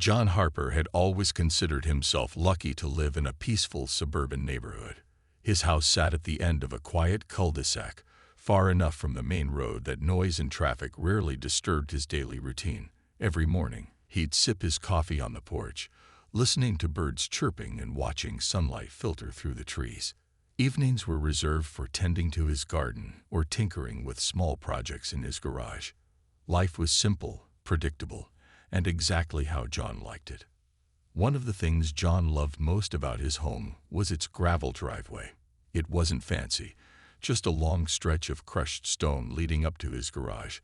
John Harper had always considered himself lucky to live in a peaceful suburban neighborhood. His house sat at the end of a quiet cul-de-sac, far enough from the main road that noise and traffic rarely disturbed his daily routine. Every morning, he'd sip his coffee on the porch, listening to birds chirping and watching sunlight filter through the trees. Evenings were reserved for tending to his garden or tinkering with small projects in his garage. Life was simple, predictable, and exactly how John liked it. One of the things John loved most about his home was its gravel driveway. It wasn't fancy, just a long stretch of crushed stone leading up to his garage.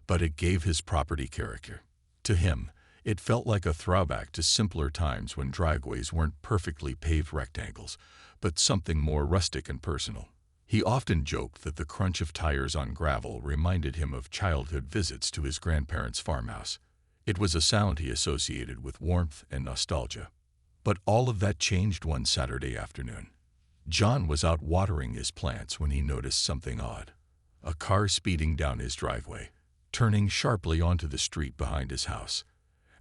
But it gave his property character. To him, it felt like a throwback to simpler times when driveways weren't perfectly paved rectangles, but something more rustic and personal. He often joked that the crunch of tires on gravel reminded him of childhood visits to his grandparents' farmhouse. It was a sound he associated with warmth and nostalgia. But all of that changed one Saturday afternoon. John was out watering his plants when he noticed something odd. A car speeding down his driveway, turning sharply onto the street behind his house.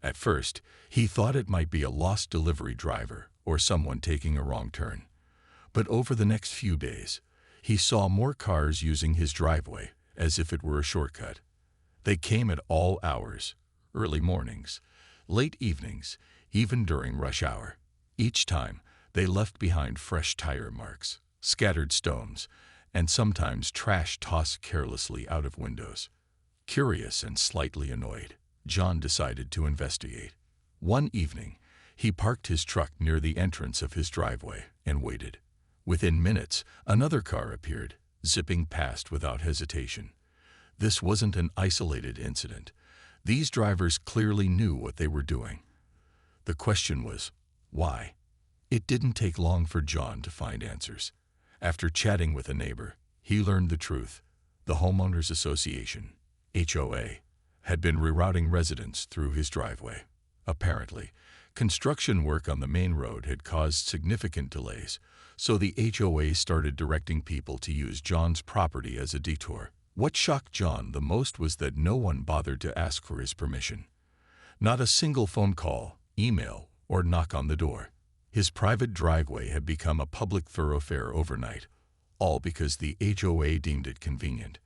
At first, he thought it might be a lost delivery driver or someone taking a wrong turn. But over the next few days, he saw more cars using his driveway as if it were a shortcut. They came at all hours, early mornings, late evenings, even during rush hour. Each time, they left behind fresh tire marks, scattered stones, and sometimes trash tossed carelessly out of windows. Curious and slightly annoyed, John decided to investigate. One evening, he parked his truck near the entrance of his driveway and waited. Within minutes, another car appeared, zipping past without hesitation. This wasn't an isolated incident. These drivers clearly knew what they were doing. The question was, why? It didn't take long for John to find answers. After chatting with a neighbor, he learned the truth. The Homeowners Association, HOA, had been rerouting residents through his driveway. Apparently, construction work on the main road had caused significant delays, so the HOA started directing people to use John's property as a detour. What shocked John the most was that no one bothered to ask for his permission. Not a single phone call, email, or knock on the door. His private driveway had become a public thoroughfare overnight, all because the HOA deemed it convenient.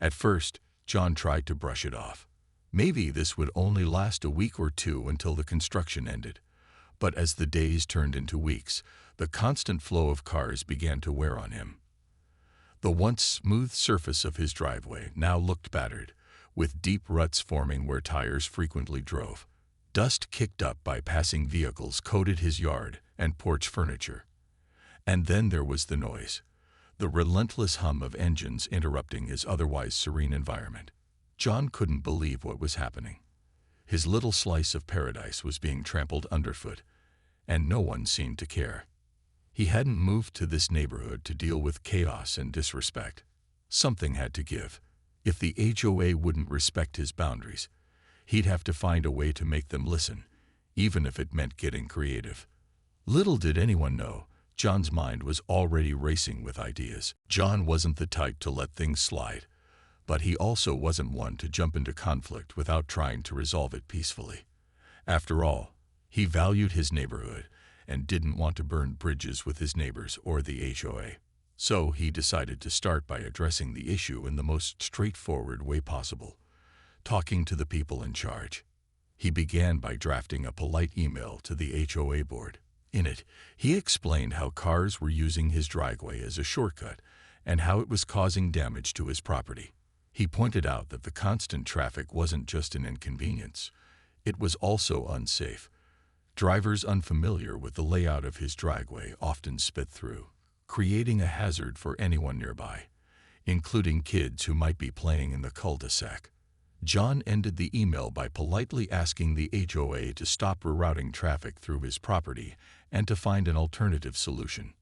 At first, John tried to brush it off. Maybe this would only last a week or two until the construction ended. But as the days turned into weeks, the constant flow of cars began to wear on him. The once smooth surface of his driveway now looked battered, with deep ruts forming where tires frequently drove. Dust kicked up by passing vehicles coated his yard and porch furniture. And then there was the noise, the relentless hum of engines interrupting his otherwise serene environment. John couldn't believe what was happening. His little slice of paradise was being trampled underfoot, and no one seemed to care. He hadn't moved to this neighborhood to deal with chaos and disrespect. Something had to give. If the HOA wouldn't respect his boundaries, he'd have to find a way to make them listen, even if it meant getting creative. Little did anyone know, John's mind was already racing with ideas. John wasn't the type to let things slide, but he also wasn't one to jump into conflict without trying to resolve it peacefully. After all, he valued his neighborhood and didn't want to burn bridges with his neighbors or the HOA. So he decided to start by addressing the issue in the most straightforward way possible, talking to the people in charge. He began by drafting a polite email to the HOA board. In it, he explained how cars were using his driveway as a shortcut and how it was causing damage to his property. He pointed out that the constant traffic wasn't just an inconvenience, it was also unsafe. Drivers unfamiliar with the layout of his driveway often sped through, creating a hazard for anyone nearby, including kids who might be playing in the cul-de-sac. John ended the email by politely asking the HOA to stop rerouting traffic through his property and to find an alternative solution.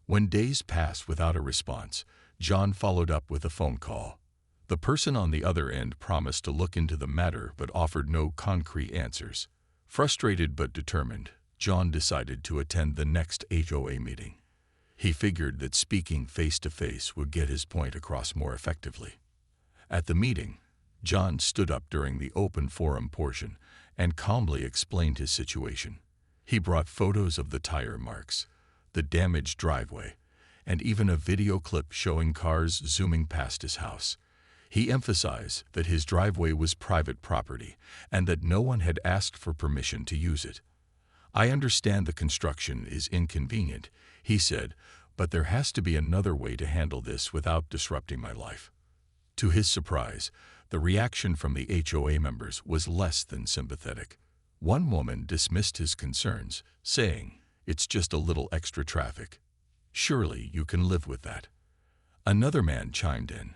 When days passed without a response, John followed up with a phone call. The person on the other end promised to look into the matter but offered no concrete answers. Frustrated but determined, John decided to attend the next HOA meeting. He figured that speaking face-to-face would get his point across more effectively. At the meeting, John stood up during the open forum portion and calmly explained his situation. He brought photos of the tire marks, the damaged driveway, and even a video clip showing cars zooming past his house. He emphasized that his driveway was private property and that no one had asked for permission to use it. "I understand the construction is inconvenient," he said, "but there has to be another way to handle this without disrupting my life." To his surprise, the reaction from the HOA members was less than sympathetic. One woman dismissed his concerns, saying, "It's just a little extra traffic. Surely you can live with that." Another man chimed in,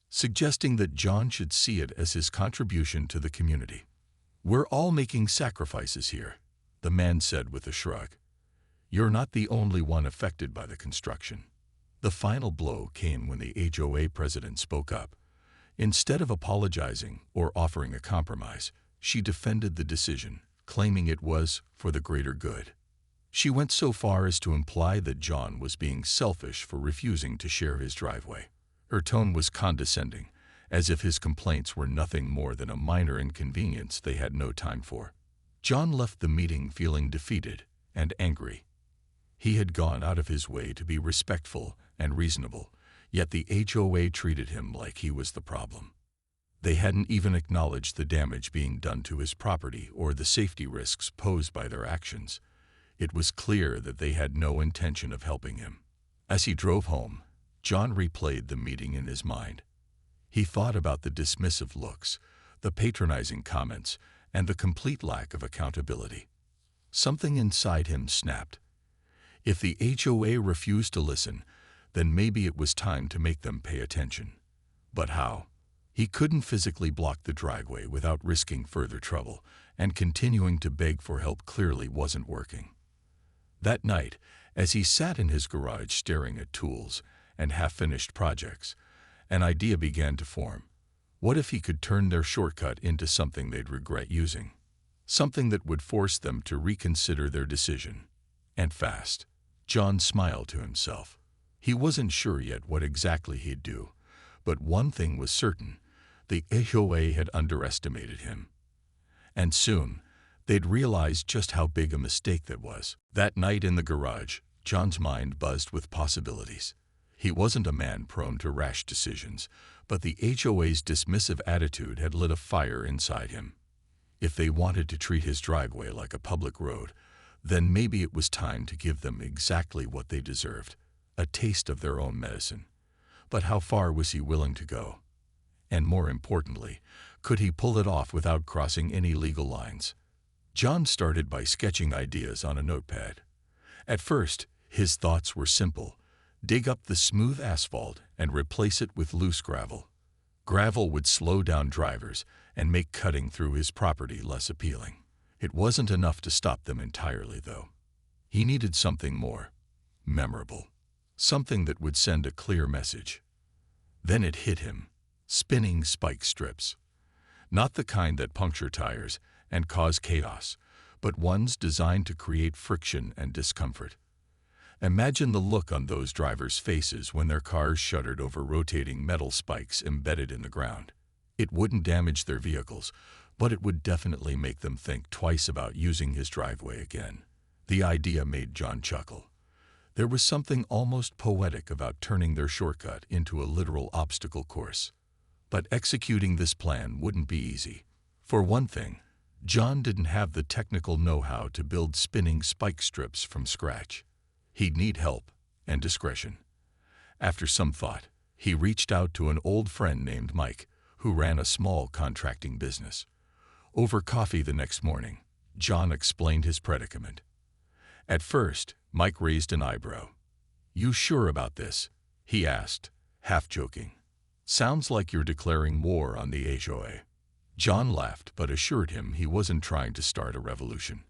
suggesting that John should see it as his contribution to the community. "We're all making sacrifices here," the man said with a shrug. "You're not the only one affected by the construction." The final blow came when the HOA president spoke up. Instead of apologizing or offering a compromise, she defended the decision, claiming it was for the greater good. She went so far as to imply that John was being selfish for refusing to share his driveway. Her tone was condescending, as if his complaints were nothing more than a minor inconvenience they had no time for. John left the meeting feeling defeated and angry. He had gone out of his way to be respectful and reasonable, yet the HOA treated him like he was the problem. They hadn't even acknowledged the damage being done to his property or the safety risks posed by their actions. It was clear that they had no intention of helping him. As he drove home, John replayed the meeting in his mind. He thought about the dismissive looks, the patronizing comments, and the complete lack of accountability. Something inside him snapped. If the HOA refused to listen, then maybe it was time to make them pay attention. But how? He couldn't physically block the driveway without risking further trouble, and continuing to beg for help clearly wasn't working. That night, as he sat in his garage staring at tools and half-finished projects, an idea began to form. What if he could turn their shortcut into something they'd regret using? Something that would force them to reconsider their decision. And fast. John smiled to himself. He wasn't sure yet what exactly he'd do, but one thing was certain: the HOA had underestimated him. And soon, they'd realize just how big a mistake that was. That night in the garage, John's mind buzzed with possibilities. He wasn't a man prone to rash decisions, but the HOA's dismissive attitude had lit a fire inside him. If they wanted to treat his driveway like a public road, then maybe it was time to give them exactly what they deserved: a taste of their own medicine. But how far was he willing to go? And more importantly, could he pull it off without crossing any legal lines? John started by sketching ideas on a notepad. At first, his thoughts were simple: dig up the smooth asphalt and replace it with loose gravel. Gravel would slow down drivers and make cutting through his property less appealing. It wasn't enough to stop them entirely, though. He needed something more memorable, something that would send a clear message. Then it hit him: spinning spike strips. Not the kind that puncture tires and cause chaos, but ones designed to create friction and discomfort. Imagine the look on those drivers' faces when their cars shuddered over rotating metal spikes embedded in the ground. It wouldn't damage their vehicles, but it would definitely make them think twice about using his driveway again. The idea made John chuckle. There was something almost poetic about turning their shortcut into a literal obstacle course. But executing this plan wouldn't be easy. For one thing, John didn't have the technical know-how to build spinning spike strips from scratch. He'd need help and discretion. After some thought, he reached out to an old friend named Mike, who ran a small contracting business. Over coffee the next morning, John explained his predicament. At first, Mike raised an eyebrow. "You sure about this?" he asked, half joking. "Sounds like you're declaring war on the HOA." John laughed but assured him he wasn't trying to start a revolution.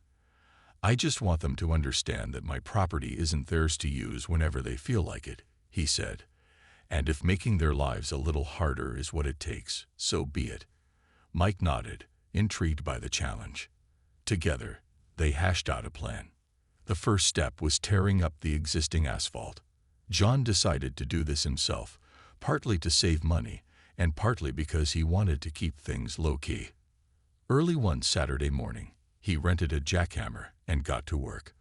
"I just want them to understand that my property isn't theirs to use whenever they feel like it," he said. "And if making their lives a little harder is what it takes, so be it." Mike nodded, intrigued by the challenge. Together, they hashed out a plan. The first step was tearing up the existing asphalt. John decided to do this himself, partly to save money and partly because he wanted to keep things low-key. Early one Saturday morning, he rented a jackhammer and got to work.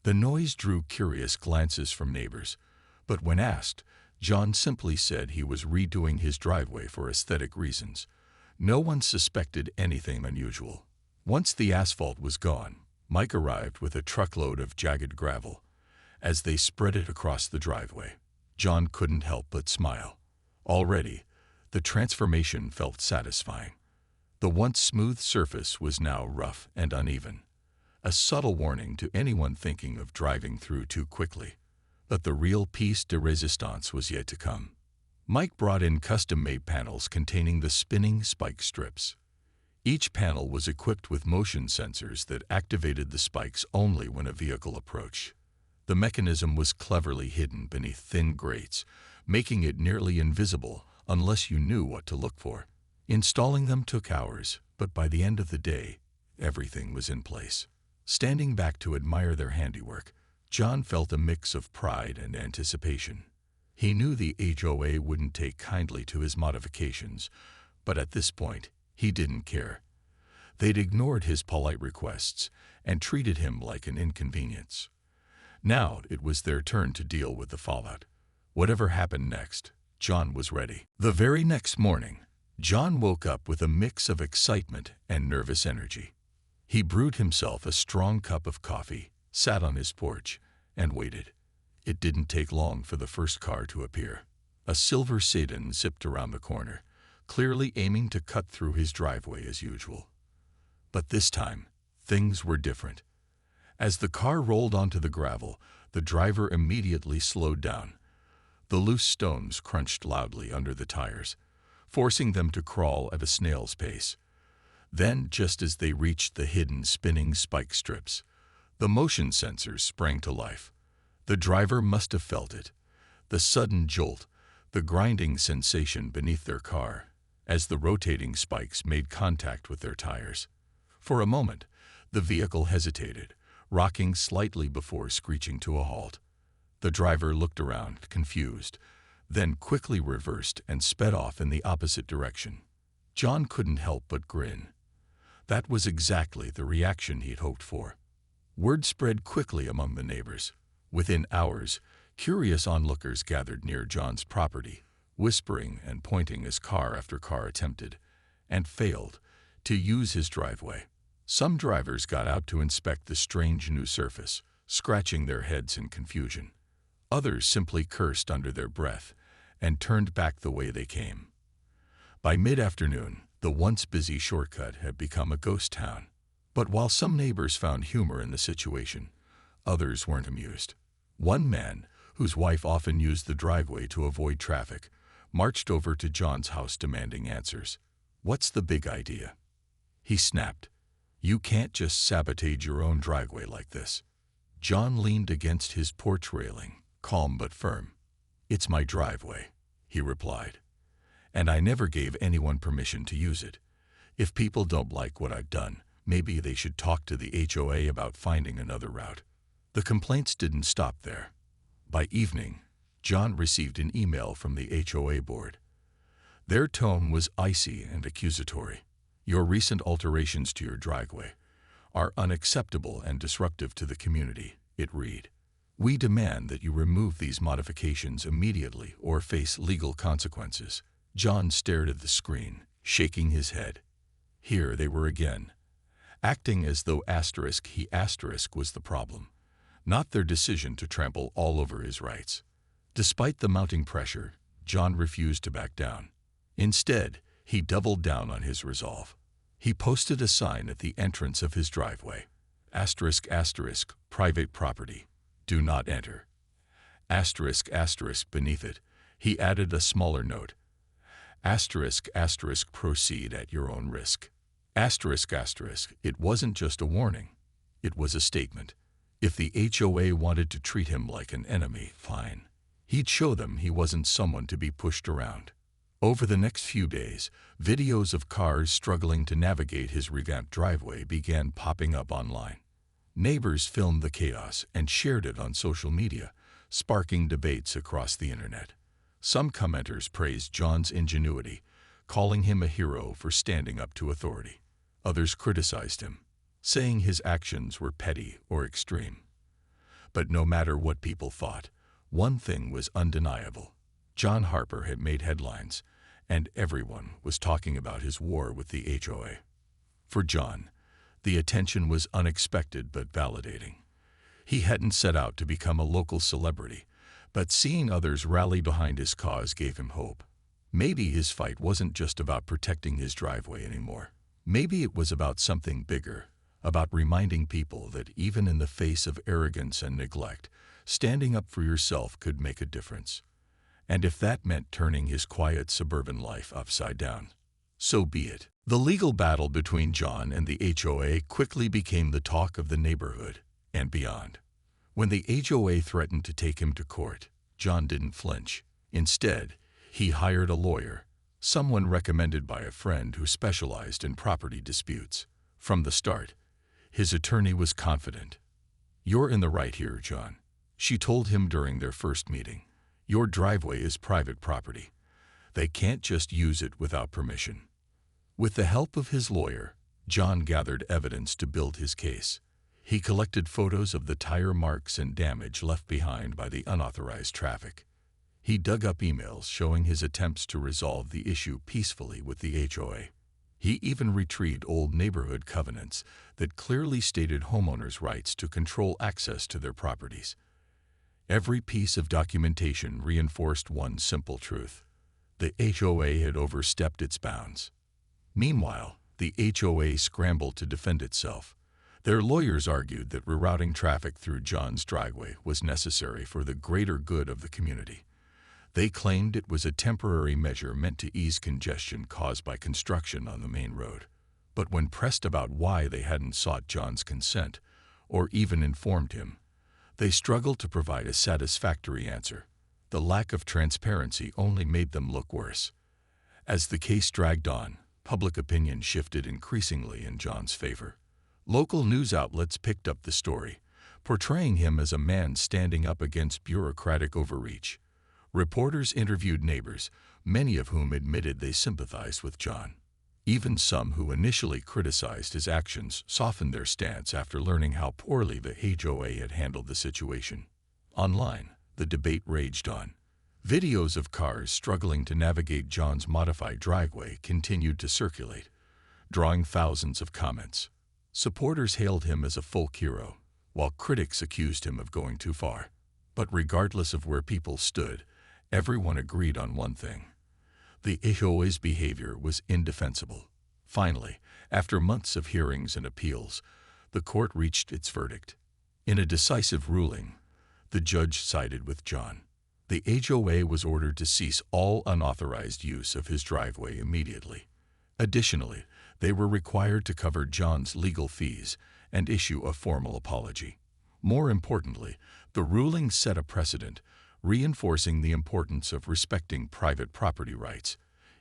The noise drew curious glances from neighbors, but when asked, John simply said he was redoing his driveway for aesthetic reasons. No one suspected anything unusual. Once the asphalt was gone, Mike arrived with a truckload of jagged gravel. As they spread it across the driveway, John couldn't help but smile. Already, the transformation felt satisfying. The once smooth surface was now rough and uneven, a subtle warning to anyone thinking of driving through too quickly. But the real piece de resistance was yet to come. Mike brought in custom-made panels containing the spinning spike strips. Each panel was equipped with motion sensors that activated the spikes only when a vehicle approached. The mechanism was cleverly hidden beneath thin grates, making it nearly invisible unless you knew what to look for. Installing them took hours, but by the end of the day, everything was in place. Standing back to admire their handiwork, John felt a mix of pride and anticipation. He knew the HOA wouldn't take kindly to his modifications, but at this point, he didn't care. They'd ignored his polite requests and treated him like an inconvenience. Now it was their turn to deal with the fallout. Whatever happened next, John was ready. The very next morning, John woke up with a mix of excitement and nervous energy. He brewed himself a strong cup of coffee, sat on his porch, and waited. It didn't take long for the first car to appear. A silver sedan zipped around the corner, clearly aiming to cut through his driveway as usual. But this time, things were different. As the car rolled onto the gravel, the driver immediately slowed down. The loose stones crunched loudly under the tires, forcing them to crawl at a snail's pace. Then, just as they reached the hidden spinning spike strips, the motion sensors sprang to life. The driver must have felt it. The sudden jolt, the grinding sensation beneath their car, as the rotating spikes made contact with their tires. For a moment, the vehicle hesitated, rocking slightly before screeching to a halt. The driver looked around, confused, then quickly reversed and sped off in the opposite direction. John couldn't help but grin. That was exactly the reaction he'd hoped for. Word spread quickly among the neighbors. Within hours, curious onlookers gathered near John's property, whispering and pointing as car after car attempted, and failed, to use his driveway. Some drivers got out to inspect the strange new surface, scratching their heads in confusion. Others simply cursed under their breath and turned back the way they came. By mid-afternoon, the once busy shortcut had become a ghost town. But while some neighbors found humor in the situation, others weren't amused. One man, whose wife often used the driveway to avoid traffic, marched over to John's house demanding answers. "What's the big idea?" he snapped. "You can't just sabotage your own driveway like this." John leaned against his porch railing, calm but firm. "It's my driveway," he replied, "and I never gave anyone permission to use it. If people don't like what I've done, maybe they should talk to the HOA about finding another route." The complaints didn't stop there. By evening, John received an email from the HOA board. Their tone was icy and accusatory. "Your recent alterations to your driveway are unacceptable and disruptive to the community," it read. "We demand that you remove these modifications immediately or face legal consequences." John stared at the screen, shaking his head. Here they were again, acting as though he was the problem, not their decision to trample all over his rights. Despite the mounting pressure, John refused to back down. Instead, he doubled down on his resolve. He posted a sign at the entrance of his driveway. ***, private property. Do not enter. ***, beneath it, he added a smaller note. ***, proceed at your own risk. It wasn't just a warning. It was a statement. If the HOA wanted to treat him like an enemy, fine. He'd show them he wasn't someone to be pushed around. Over the next few days, videos of cars struggling to navigate his revamped driveway began popping up online. Neighbors filmed the chaos and shared it on social media, sparking debates across the internet. Some commenters praised John's ingenuity, calling him a hero for standing up to authority. Others criticized him, saying his actions were petty or extreme. But no matter what people thought, one thing was undeniable. John Harper had made headlines, and everyone was talking about his war with the HOA. For John, the attention was unexpected but validating. He hadn't set out to become a local celebrity, but seeing others rally behind his cause gave him hope. Maybe his fight wasn't just about protecting his driveway anymore. Maybe it was about something bigger, about reminding people that even in the face of arrogance and neglect, standing up for yourself could make a difference. And if that meant turning his quiet suburban life upside down, so be it. The legal battle between John and the HOA quickly became the talk of the neighborhood and beyond. When the HOA threatened to take him to court, John didn't flinch. Instead, he hired a lawyer, someone recommended by a friend who specialized in property disputes. From the start, his attorney was confident. "You're in the right here, John," she told him during their first meeting. "Your driveway is private property. They can't just use it without permission." With the help of his lawyer, John gathered evidence to build his case. He collected photos of the tire marks and damage left behind by the unauthorized traffic. He dug up emails showing his attempts to resolve the issue peacefully with the HOA. He even retrieved old neighborhood covenants that clearly stated homeowners' rights to control access to their properties. Every piece of documentation reinforced one simple truth: the HOA had overstepped its bounds. Meanwhile, the HOA scrambled to defend itself. Their lawyers argued that rerouting traffic through John's driveway was necessary for the greater good of the community. They claimed it was a temporary measure meant to ease congestion caused by construction on the main road. But when pressed about why they hadn't sought John's consent, or even informed him, they struggled to provide a satisfactory answer. The lack of transparency only made them look worse. As the case dragged on, public opinion shifted increasingly in John's favor. Local news outlets picked up the story, portraying him as a man standing up against bureaucratic overreach. Reporters interviewed neighbors, many of whom admitted they sympathized with John. Even some who initially criticized his actions softened their stance after learning how poorly the HOA had handled the situation. Online, the debate raged on. Videos of cars struggling to navigate John's modified driveway continued to circulate, drawing thousands of comments. Supporters hailed him as a folk hero, while critics accused him of going too far. But regardless of where people stood, everyone agreed on one thing: the HOA's behavior was indefensible. Finally, after months of hearings and appeals, the court reached its verdict. In a decisive ruling, the judge sided with John. The HOA was ordered to cease all unauthorized use of his driveway immediately. Additionally, they were required to cover John's legal fees and issue a formal apology. More importantly, the ruling set a precedent, reinforcing the importance of respecting private property rights,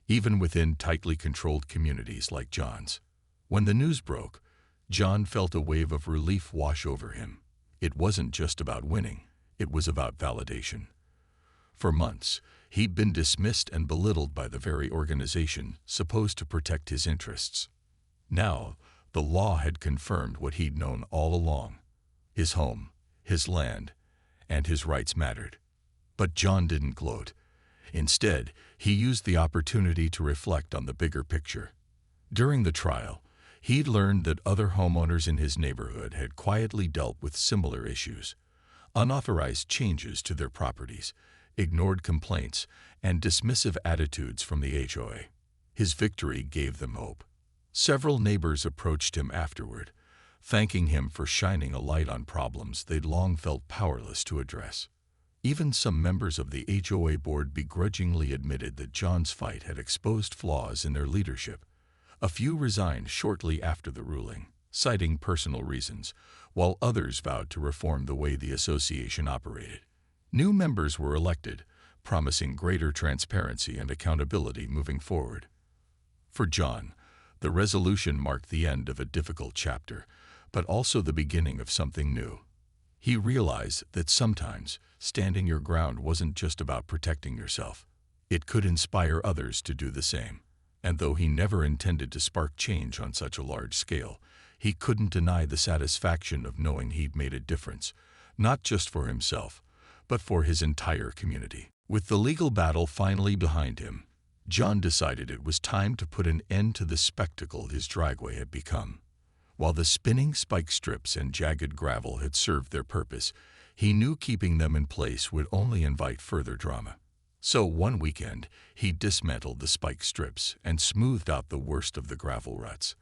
even within tightly controlled communities like John's. When the news broke, John felt a wave of relief wash over him. It wasn't just about winning, it was about validation. For months, he'd been dismissed and belittled by the very organization supposed to protect his interests. Now, the law had confirmed what he'd known all along: his home, his land, and his rights mattered. But John didn't gloat. Instead, he used the opportunity to reflect on the bigger picture. During the trial, he'd learned that other homeowners in his neighborhood had quietly dealt with similar issues: unauthorized changes to their properties, ignored complaints, and dismissive attitudes from the HOA. His victory gave them hope. Several neighbors approached him afterward, thanking him for shining a light on problems they'd long felt powerless to address. Even some members of the HOA board begrudgingly admitted that John's fight had exposed flaws in their leadership. A few resigned shortly after the ruling, citing personal reasons, while others vowed to reform the way the association operated. New members were elected, promising greater transparency and accountability moving forward. For John, the resolution marked the end of a difficult chapter, but also the beginning of something new. He realized that sometimes standing your ground wasn't just about protecting yourself. It could inspire others to do the same. And though he never intended to spark change on such a large scale, he couldn't deny the satisfaction of knowing he'd made a difference, not just for himself, but for his entire community. With the legal battle finally behind him, John decided it was time to put an end to the spectacle his driveway had become. While the spinning spike strips and jagged gravel had served their purpose, he knew keeping them in place would only invite further drama. So one weekend, he dismantled the spike strips and smoothed out the worst of the gravel ruts.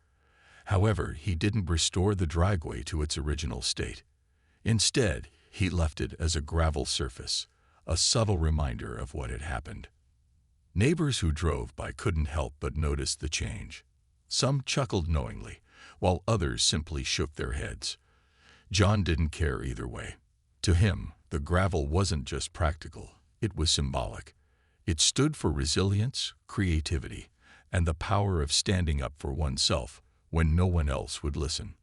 However, he didn't restore the driveway to its original state. Instead, he left it as a gravel surface, a subtle reminder of what had happened. Neighbors who drove by couldn't help but notice the change. Some chuckled knowingly, while others simply shook their heads. John didn't care either way. To him, the gravel wasn't just practical, it was symbolic. It stood for resilience, creativity, and the power of standing up for oneself when no one else would listen.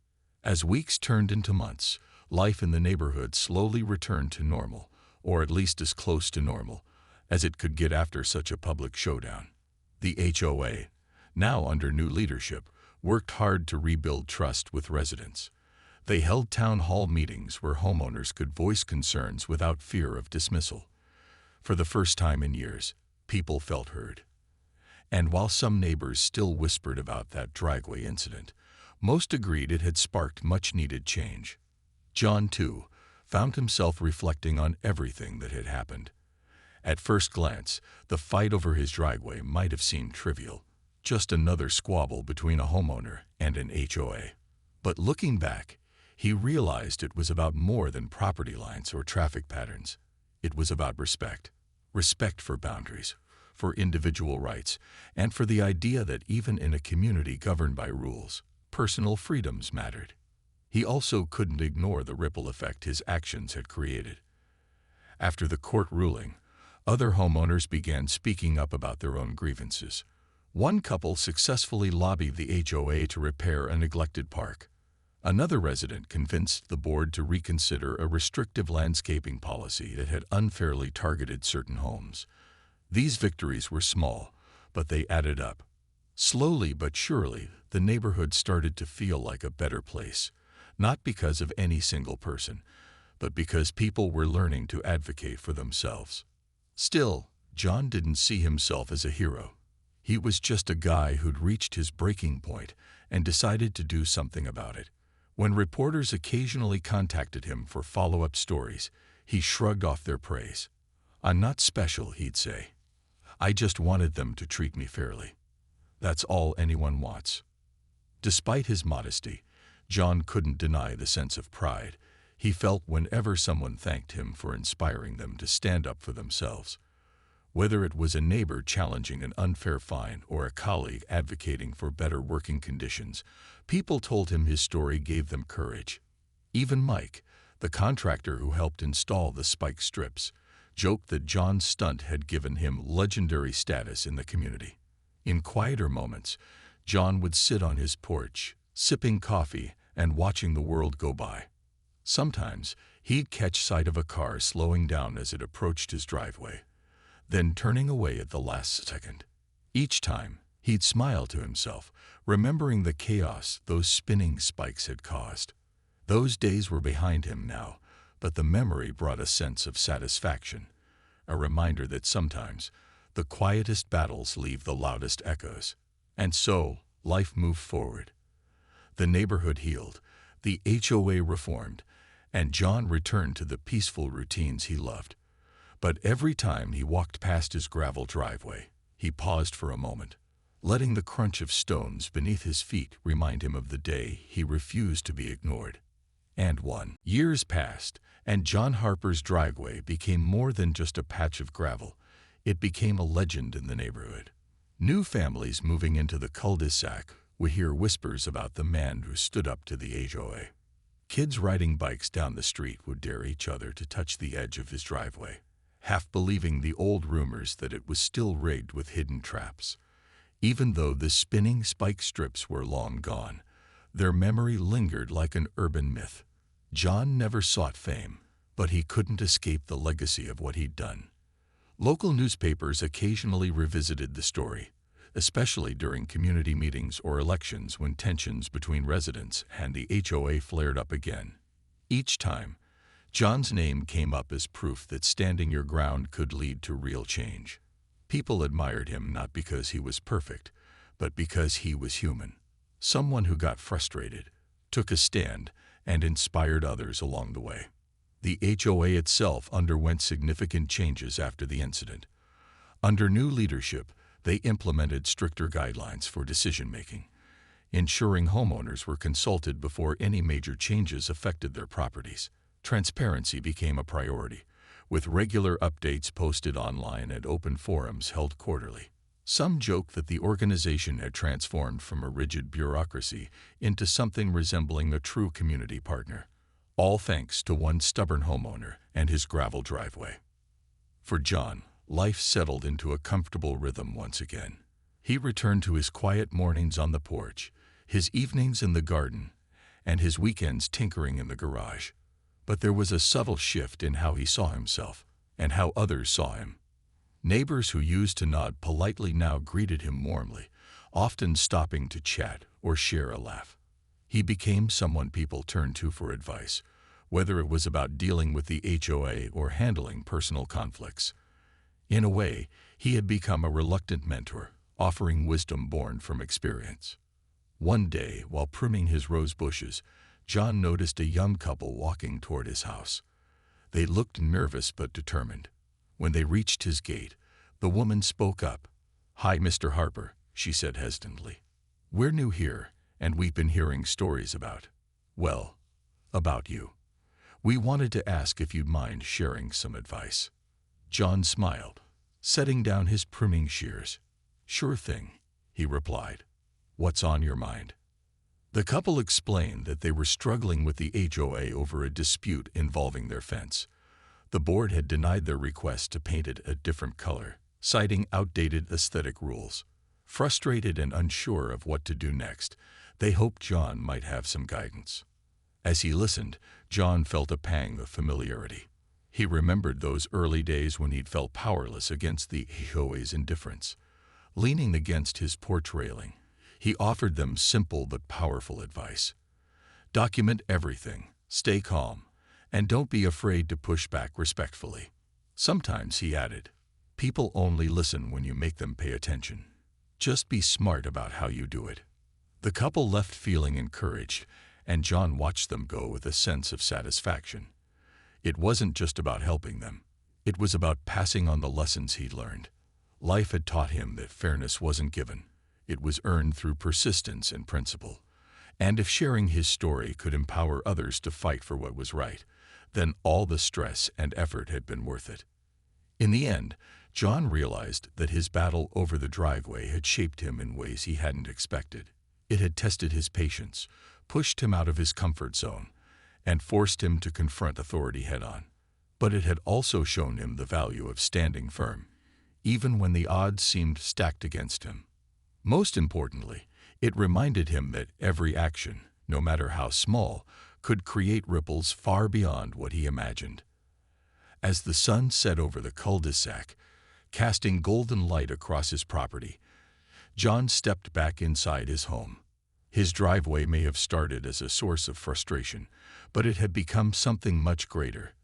As weeks turned into months, life in the neighborhood slowly returned to normal, or at least as close to normal as it could get after such a public showdown. The HOA, now under new leadership, worked hard to rebuild trust with residents. They held town hall meetings where homeowners could voice concerns without fear of dismissal. For the first time in years, people felt heard. And while some neighbors still whispered about that driveway incident, most agreed it had sparked much-needed change. John, too, found himself reflecting on everything that had happened. At first glance, the fight over his driveway might have seemed trivial, just another squabble between a homeowner and an HOA. But looking back, he realized it was about more than property lines or traffic patterns. It was about respect. Respect for boundaries, for individual rights, and for the idea that even in a community governed by rules, personal freedoms mattered. He also couldn't ignore the ripple effect his actions had created. After the court ruling, other homeowners began speaking up about their own grievances. One couple successfully lobbied the HOA to repair a neglected park. Another resident convinced the board to reconsider a restrictive landscaping policy that had unfairly targeted certain homes. These victories were small, but they added up. Slowly but surely, the neighborhood started to feel like a better place, not because of any single person, but because people were learning to advocate for themselves. Still, John didn't see himself as a hero. He was just a guy who'd reached his breaking point and decided to do something about it. When reporters occasionally contacted him for follow-up stories, he shrugged off their praise. "I'm not special," he'd say. "I just wanted them to treat me fairly. That's all anyone wants." Despite his modesty, John couldn't deny the sense of pride he felt whenever someone thanked him for inspiring them to stand up for themselves. Whether it was a neighbor challenging an unfair fine or a colleague advocating for better working conditions, people told him his story gave them courage. Even Mike, the contractor who helped install the spike strips, joked that John's stunt had given him legendary status in the community. In quieter moments, John would sit on his porch, sipping coffee and watching the world go by. Sometimes, he'd catch sight of a car slowing down as it approached his driveway, then turning away at the last second. Each time, he'd smile to himself, remembering the chaos those spinning spikes had caused. Those days were behind him now, but the memory brought a sense of satisfaction, a reminder that sometimes the quietest battles leave the loudest echoes. And so, life moved forward. The neighborhood healed, the HOA reformed, and John returned to the peaceful routines he loved. But every time he walked past his gravel driveway, he paused for a moment, letting the crunch of stones beneath his feet remind him of the day he refused to be ignored. And years passed, and John Harper's driveway became more than just a patch of gravel. It became a legend in the neighborhood. New families moving into the cul-de-sac would hear whispers about the man who stood up to the HOA. Kids riding bikes down the street would dare each other to touch the edge of his driveway, half believing the old rumors that it was still rigged with hidden traps. Even though the spinning spike strips were long gone, their memory lingered like an urban myth. John never sought fame, but he couldn't escape the legacy of what he'd done. Local newspapers occasionally revisited the story, especially during community meetings or elections when tensions between residents and the HOA flared up again. Each time, John's name came up as proof that standing your ground could lead to real change. People admired him not because he was perfect, but because he was human. Someone who got frustrated, took a stand, and inspired others along the way. The HOA itself underwent significant changes after the incident. Under new leadership, they implemented stricter guidelines for decision-making, ensuring homeowners were consulted before any major changes affected their properties. Transparency became a priority, with regular updates posted online and open forums held quarterly. Some joke that the organization had transformed from a rigid bureaucracy into something resembling a true community partner, all thanks to one stubborn homeowner and his gravel driveway. For John, life settled into a comfortable rhythm once again. He returned to his quiet mornings on the porch, his evenings in the garden, and his weekends tinkering in the garage. But there was a subtle shift in how he saw himself and how others saw him. Neighbors who used to nod politely now greeted him warmly, often stopping to chat or share a laugh. He became someone people turned to for advice, whether it was about dealing with the HOA or handling personal conflicts. In a way, he had become a reluctant mentor, offering wisdom born from experience. One day, while pruning his rose bushes, John noticed a young couple walking toward his house. They looked nervous but determined. When they reached his gate, the woman spoke up. "Hi, Mr. Harper," she said hesitantly. "We're new here, and we've been hearing stories about you. We wanted to ask if you'd mind sharing some advice." John smiled, setting down his pruning shears. "Sure thing," he replied. "What's on your mind?" The couple explained that they were struggling with the HOA over a dispute involving their fence. The board had denied their request to paint it a different color, citing outdated aesthetic rules. Frustrated and unsure of what to do next, they hoped John might have some guidance. As he listened, John felt a pang of familiarity. He remembered those early days when he'd felt powerless against the HOA's indifference. Leaning against his porch railing, he offered them simple but powerful advice. Document everything, stay calm, and don't be afraid to push back respectfully. Sometimes, he added, people only listen when you make them pay attention. Just be smart about how you do it. The couple left feeling encouraged, and John watched them go with a sense of satisfaction. It wasn't just about helping them. It was about passing on the lessons he'd learned. Life had taught him that fairness wasn't given. It was earned through persistence and principle. And if sharing his story could empower others to fight for what was right, then all the stress and effort had been worth it. In the end, John realized that his battle over the driveway had shaped him in ways he hadn't expected. It had tested his patience, pushed him out of his comfort zone, and forced him to confront authority head-on. But it had also shown him the value of standing firm, even when the odds seemed stacked against him. Most importantly, it reminded him that every action, no matter how small, could create ripples far beyond what he imagined. As the sun set over the cul-de-sac, casting golden light across his property, John stepped back inside his home. His driveway may have started as a source of frustration, but it had become something much greater,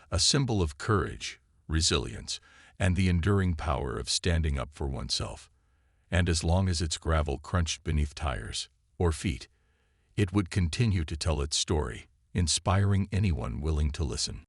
a symbol of courage, resilience, and the enduring power of standing up for oneself. And as long as its gravel crunched beneath tires or feet, it would continue to tell its story, inspiring anyone willing to listen.